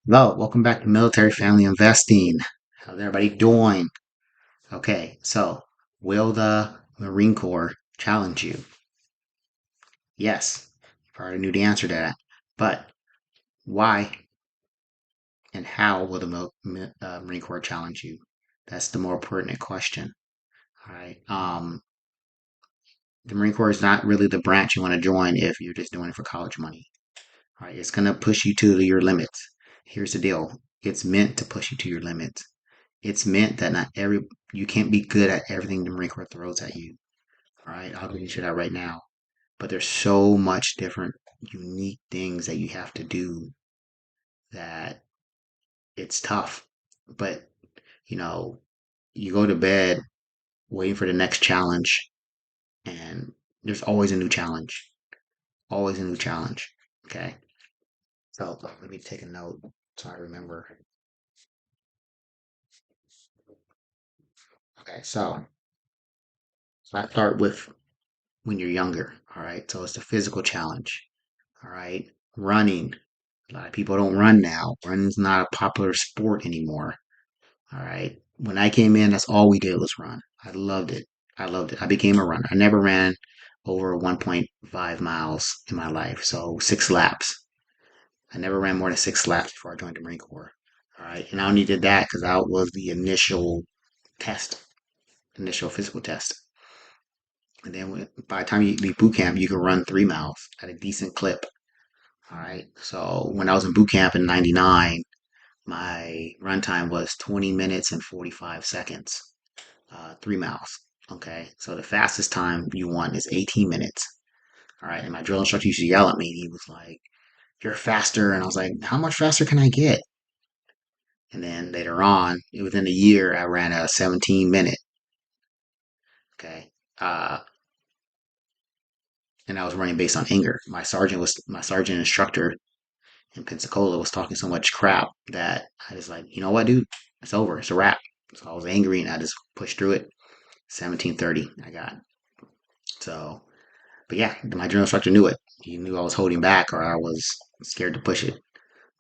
Hello, welcome back to Military Family Investing. How's everybody doing? Okay, so will the Marine Corps challenge you? Yes, you probably knew the answer to that. But why and how will the Marine Corps challenge you? That's the more pertinent question. All right. The Marine Corps is not really the branch you want to join if you're just doing it for college money. All right, it's gonna push you to your limits. Here's the deal: it's meant to push you to your limits. It's meant that not every you can't be good at everything the Marine Corps throws at you. All right, I'll get you that right now. But there's so much different, unique things that you have to do that it's tough. But you know, you go to bed waiting for the next challenge, and there's always a new challenge. Always a new challenge. Okay. So let me take a note so I remember. Okay, so I start with when you're younger. All right. So it's the physical challenge. All right. Running. A lot of people don't run now. Running's not a popular sport anymore. All right. When I came in, that's all we did was run. I loved it. I loved it. I became a runner. I never ran over 1.5 miles in my life. So 6 laps. I never ran more than 6 laps before I joined the Marine Corps. All right. And I only did that because that was the initial test, initial physical test. And then by the time you leave boot camp, you can run 3 miles at a decent clip. All right. So when I was in boot camp in '99, my run time was 20 minutes and 45 seconds, 3 miles. Okay. So the fastest time you want is 18 minutes. All right. And my drill instructor used to yell at me. He was like, "You're faster." And I was like, "How much faster can I get?" And then later on, within a year, I ran a 17 minute. Okay. And I was running based on anger. My sergeant instructor in Pensacola was talking so much crap that I was like, you know what, dude, it's over. It's a wrap. So I was angry and I just pushed through it. 17:30, I got. So, but yeah, my drill instructor knew it. He knew I was holding back or I was scared to push it.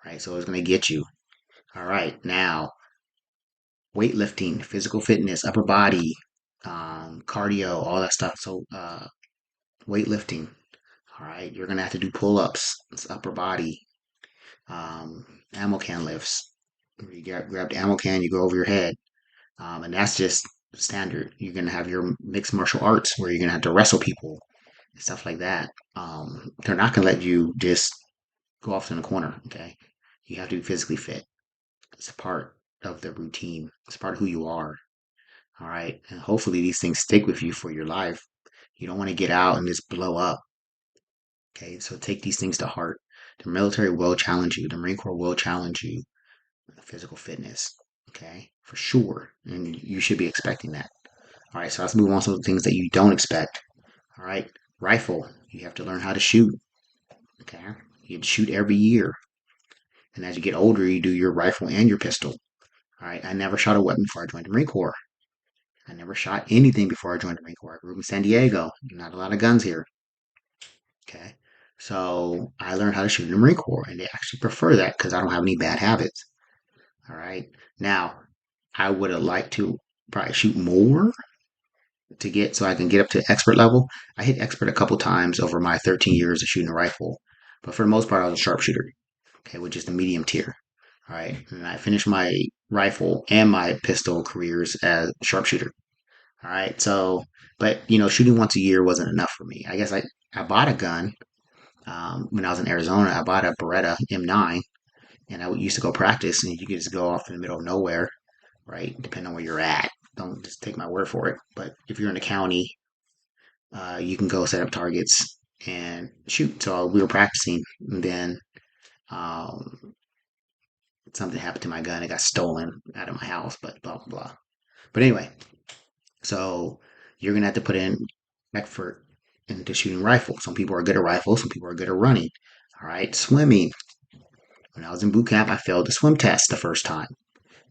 Right. So it was going to get you. All right. Now, weightlifting, physical fitness, upper body, cardio, all that stuff. So, weightlifting. All right. You're going to have to do pull ups, upper body, ammo can lifts. You grab the ammo can, you go over your head. And that's just standard. You're gonna have your mixed martial arts where you're gonna have to wrestle people and stuff like that. They're not gonna let you just go off in the corner. Okay, you have to be physically fit. It's a part of the routine. It's part of who you are. All right, and hopefully these things stick with you for your life. You don't want to get out and just blow up. Okay, so take these things to heart. The military will challenge you. The Marine Corps will challenge you. Physical fitness. Okay, for sure, and you should be expecting that. All right, so let's move on to the things that you don't expect. All right, rifle. You have to learn how to shoot. Okay, you shoot every year, and as you get older, you do your rifle and your pistol. All right, I never shot a weapon before I joined the Marine Corps. I never shot anything before I joined the Marine Corps. I grew up in San Diego. Not a lot of guns here. Okay, so I learned how to shoot in the Marine Corps, and they actually prefer that because I don't have any bad habits. All right, now I would have liked to probably shoot more to get so I can get up to expert level. I hit expert a couple times over my 13 years of shooting a rifle, but for the most part, I was a sharpshooter, okay, which is the medium tier. All right, and I finished my rifle and my pistol careers as a sharpshooter. All right, so but shooting once a year wasn't enough for me. I guess I bought a gun when I was in Arizona. I bought a Beretta M9, and I used to go practice, and you could just go off in the middle of nowhere, right? Depending on where you're at. Don't just take my word for it. But if you're in the county, you can go set up targets and shoot. So we were practicing, and then um, something happened to my gun. It got stolen out of my house, but blah, blah, blah. But anyway, so you're going to have to put in effort into shooting rifles. Some people are good at rifles, some people are good at running. All right, swimming. When I was in boot camp, I failed the swim test the first time.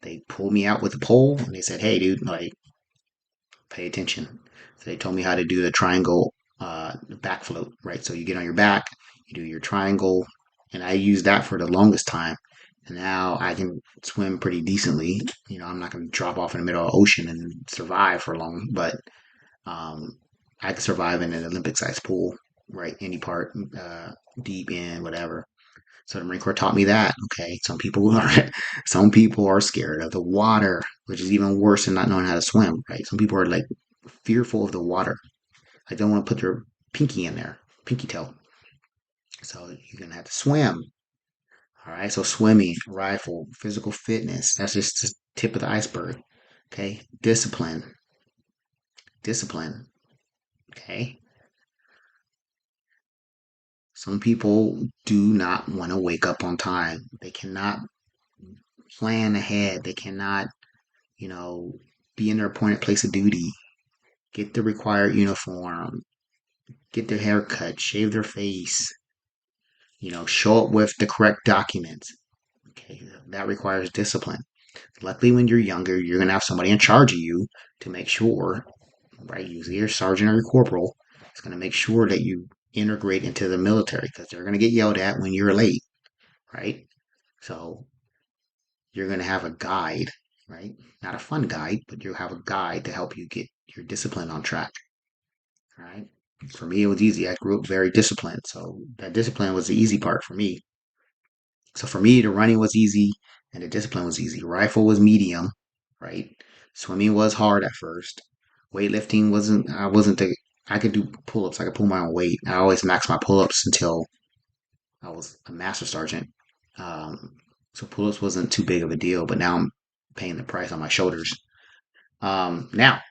They pulled me out with a pole and they said, "Hey, dude, like, pay attention." So they told me how to do the triangle back float, right? So you get on your back, you do your triangle, and I used that for the longest time. And now I can swim pretty decently. I'm not going to drop off in the middle of the ocean and survive for long, but um, I can survive in an Olympic-sized pool, right? Any part, deep in, whatever. So the Marine Corps taught me that. Okay, some people are scared of the water, which is even worse than not knowing how to swim, right? Some people are like fearful of the water. Like they don't want to put their pinky in there, pinky toe. So you're gonna have to swim. All right. So swimming, rifle, physical fitness. That's just the tip of the iceberg. Okay. Discipline. Discipline. Okay. Some people do not want to wake up on time. They cannot plan ahead. They cannot, you know, be in their appointed place of duty, get the required uniform, get their hair cut, shave their face, show up with the correct documents. Okay, that requires discipline. Luckily, when you're younger, you're going to have somebody in charge of you to make sure, right? Usually your sergeant or your corporal is going to make sure that you integrate into the military because they're going to get yelled at when you're late, right? So you're going to have a guide, right? Not a fun guide, but you'll have a guide to help you get your discipline on track, right? For me, it was easy. I grew up very disciplined. So that discipline was the easy part for me. So for me, the running was easy and the discipline was easy. Rifle was medium, right? Swimming was hard at first. Weightlifting wasn't I could do pull ups. I could pull my own weight. I always maxed my pull ups until I was a master sergeant. Um, so pull ups wasn't too big of a deal, but now I'm paying the price on my shoulders. Now,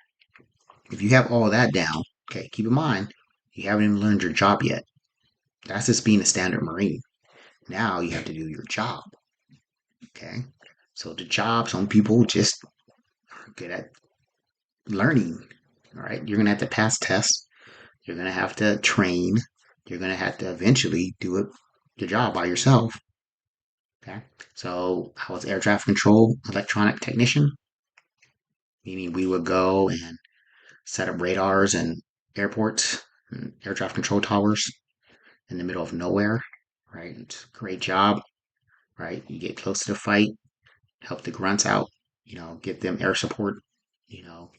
if you have all that down, okay, keep in mind, you haven't even learned your job yet. That's just being a standard Marine. Now you have to do your job. Okay. So the job, some people just are good at learning. All right. You're gonna have to pass tests. You're gonna have to train. You're gonna have to eventually do it your job by yourself. Okay. So I was air traffic control electronic technician, meaning we would go and set up radars in airports and air traffic control towers in the middle of nowhere. Right. It's a great job. Right. You get close to the fight, help the grunts out, get them air support, you know.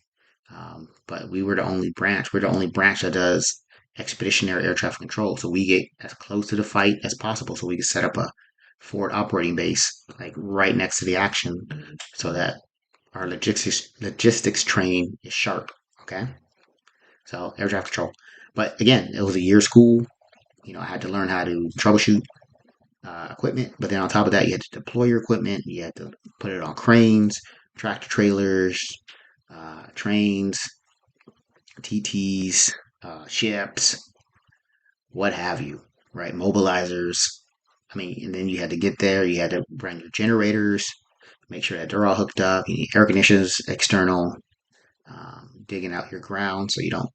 But we were the only branch. We're the only branch that does expeditionary air traffic control. So we get as close to the fight as possible. So we can set up a forward operating base, like right next to the action, so that our logistics train is sharp. Okay. So air traffic control. But again, it was a year school. I had to learn how to troubleshoot equipment. But then on top of that, you had to deploy your equipment. You had to put it on cranes, tractor trailers, trains, TTs, ships, what have you, right? Mobilizers. I mean, and then you had to get there. You had to run your generators, make sure that they're all hooked up. You need air conditioners, external, digging out your ground so you don't,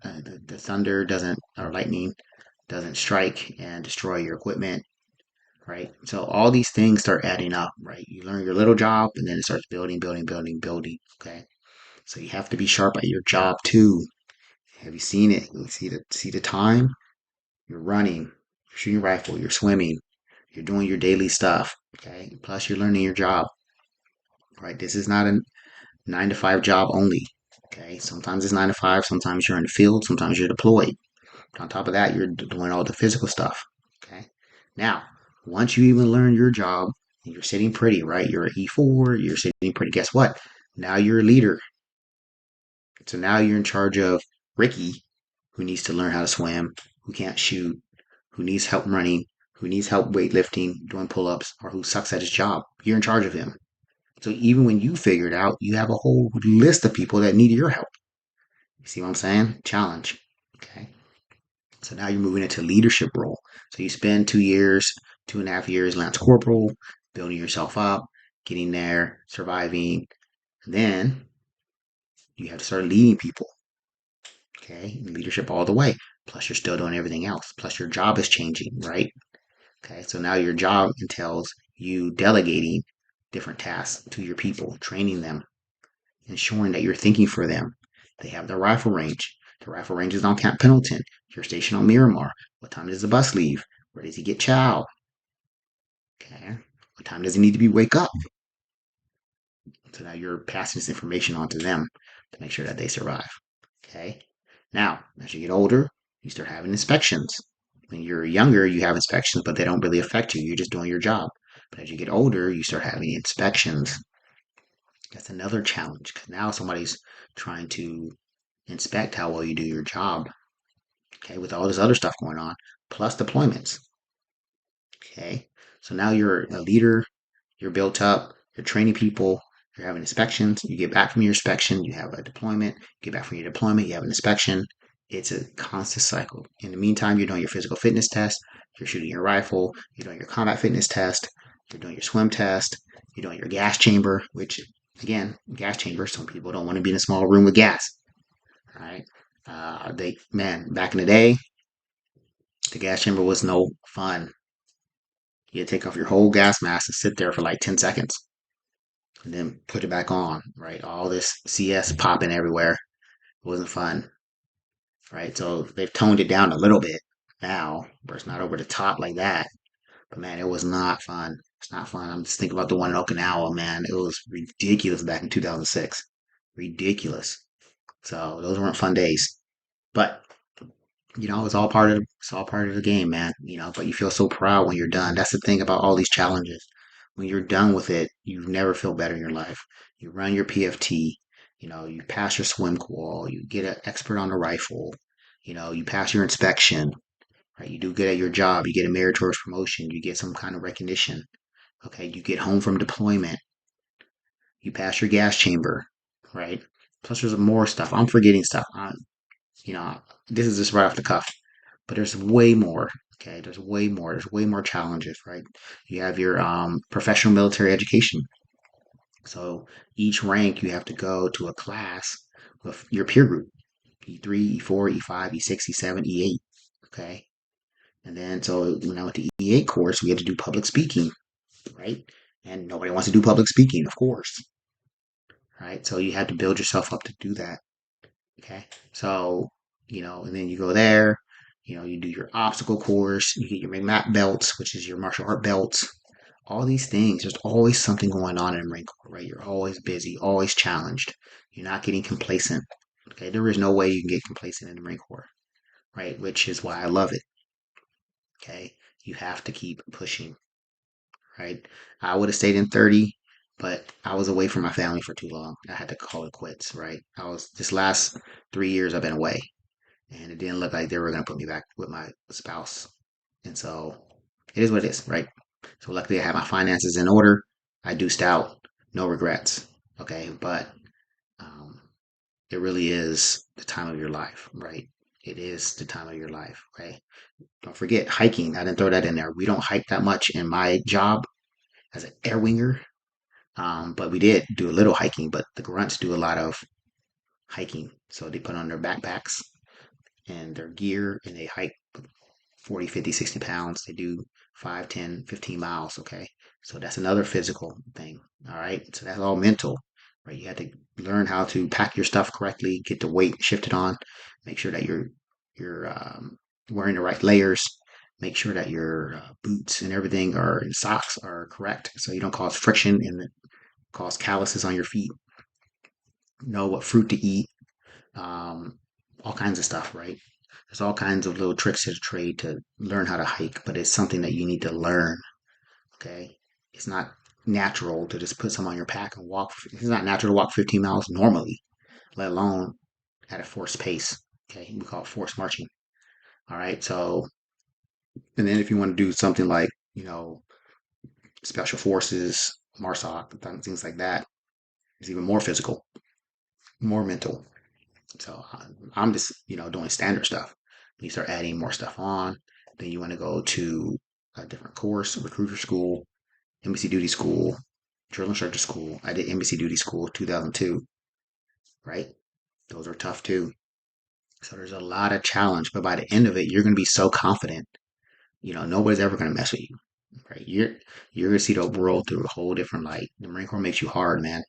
the thunder doesn't, or lightning doesn't strike and destroy your equipment, right? So all these things start adding up, right? You learn your little job and then it starts building, building, building, building. Okay. So you have to be sharp at your job too. Have you seen it? You see the time? You're running, you're shooting your rifle, you're swimming, you're doing your daily stuff. Okay. Plus you're learning your job. Right. This is not a 9 to 5 job only. Okay. Sometimes it's 9 to 5, sometimes you're in the field, sometimes you're deployed. On top of that, you're doing all the physical stuff. Okay. Now, once you even learn your job, you're sitting pretty, right? You're an E4, you're sitting pretty. Guess what? Now you're a leader. So now you're in charge of Ricky, who needs to learn how to swim, who can't shoot, who needs help running, who needs help weightlifting, doing pull ups, or who sucks at his job. You're in charge of him. So even when you figure it out, you have a whole list of people that need your help. You see what I'm saying? Challenge. Okay. So now you're moving into leadership role. So you spend 2 years, 2.5 years, Lance Corporal, building yourself up, getting there, surviving. And then you have to start leading people. Okay. Leadership all the way. Plus you're still doing everything else. Plus your job is changing, right? Okay. So now your job entails you delegating different tasks to your people, training them, ensuring that you're thinking for them. They have their rifle range. The rifle range is on Camp Pendleton. You're stationed on Miramar. What time does the bus leave? Where does he get chow? Okay. What time does he need to be wake up? So now you're passing this information on to them to make sure that they survive. Okay. Now, as you get older, you start having inspections. When you're younger, you have inspections, but they don't really affect you. You're just doing your job. But as you get older, you start having inspections. That's another challenge because now somebody's trying to inspect how well you do your job. Okay, with all this other stuff going on, plus deployments. Okay, so now you're a leader, you're built up, you're training people, you're having inspections, you get back from your inspection, you have a deployment, you get back from your deployment, you have an inspection. It's a constant cycle. In the meantime, you're doing your physical fitness test, you're shooting your rifle, you're doing your combat fitness test, you're doing your swim test, you're doing your gas chamber, which again, gas chamber, some people don't want to be in a small room with gas. All right. Back in the day, the gas chamber was no fun. You take off your whole gas mask and sit there for like 10 seconds and then put it back on, right? All this CS popping everywhere. It wasn't fun, right? So they've toned it down a little bit now, but it's not over the top like that. But man, it was not fun. It's not fun. I'm just thinking about the one in Okinawa, man. It was ridiculous back in 2006. Ridiculous. So those weren't fun days. But it's all part of the game, man. But you feel so proud when you're done. That's the thing about all these challenges. When you're done with it, you never feel better in your life. You run your PFT, you pass your swim qual, you get an expert on the rifle, you pass your inspection, right? You do good at your job, you get a meritorious promotion, you get some kind of recognition. Okay, you get home from deployment, you pass your gas chamber, right? Plus, there's more stuff. I'm forgetting stuff. You know, this is just right off the cuff, but there's way more. Okay, there's way more. There's way more challenges, right? You have your professional military education. So each rank you have to go to a class with your peer group: E3, E4, E5, E6, E7, E8. Okay, and then so when I went to E8 course, we had to do public speaking, right? And nobody wants to do public speaking, of course, right? So you have to build yourself up to do that. Okay. So, and then you go there, you do your obstacle course, you get your MAP belts, which is your martial art belts, all these things. There's always something going on in Marine Corps, right? You're always busy, always challenged. You're not getting complacent. Okay. There is no way you can get complacent in the Marine Corps, right? Which is why I love it. Okay. You have to keep pushing, right? I would have stayed in 30, but I was away from my family for too long. I had to call it quits, right? This last 3 years I've been away, and it didn't look like they were going to put me back with my spouse. And so it is what it is, right? So luckily I have my finances in order. I do stout, no regrets. Okay, but um, it really is the time of your life, right? It is the time of your life, okay? Don't forget hiking. I didn't throw that in there. We don't hike that much in my job as an air winger, but we did do a little hiking. But the grunts do a lot of hiking, so they put on their backpacks and their gear and they hike 40, 50, 60 pounds. They do 5, 10, 15 miles. Okay. So that's another physical thing. All right. So that's all mental, right? You have to learn how to pack your stuff correctly, get the weight shifted on, make sure that you're wearing the right layers, make sure that your boots and everything are socks are correct so you don't cause friction and cause calluses on your feet. Know what fruit to eat, um, all kinds of stuff, right? There's all kinds of little tricks to the trade to learn how to hike, but it's something that you need to learn. Okay, it's not natural to just put some on your pack and walk. It's not natural to walk 15 miles normally, let alone at a forced pace. Okay, we call it forced marching. All right, so and then if you want to do something like special forces, MARSOC, things like that, it's even more physical, more mental. So I'm just doing standard stuff. You start adding more stuff on, then you want to go to a different course, recruiter school, embassy duty school, drill instructor school. I did embassy duty school 2002, right? Those are tough too. So there's a lot of challenge, but by the end of it, you're going to be so confident. Nobody's ever going to mess with you, right? You're going to see the world through a whole different light. The Marine Corps makes you hard, man,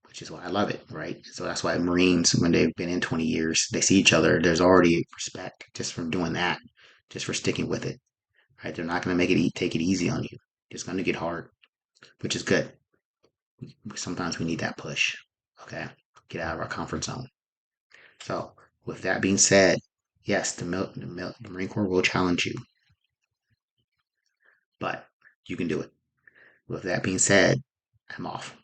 which is why I love it, right? So that's why Marines, when they've been in 20 years, they see each other. There's already respect just from doing that, just for sticking with it, right? They're not going to take it easy on you. It's going to get hard, which is good. Sometimes we need that push. Okay. Get out of our comfort zone. So, with that being said, yes, the Marine Corps will challenge you, but you can do it. With that being said, I'm off.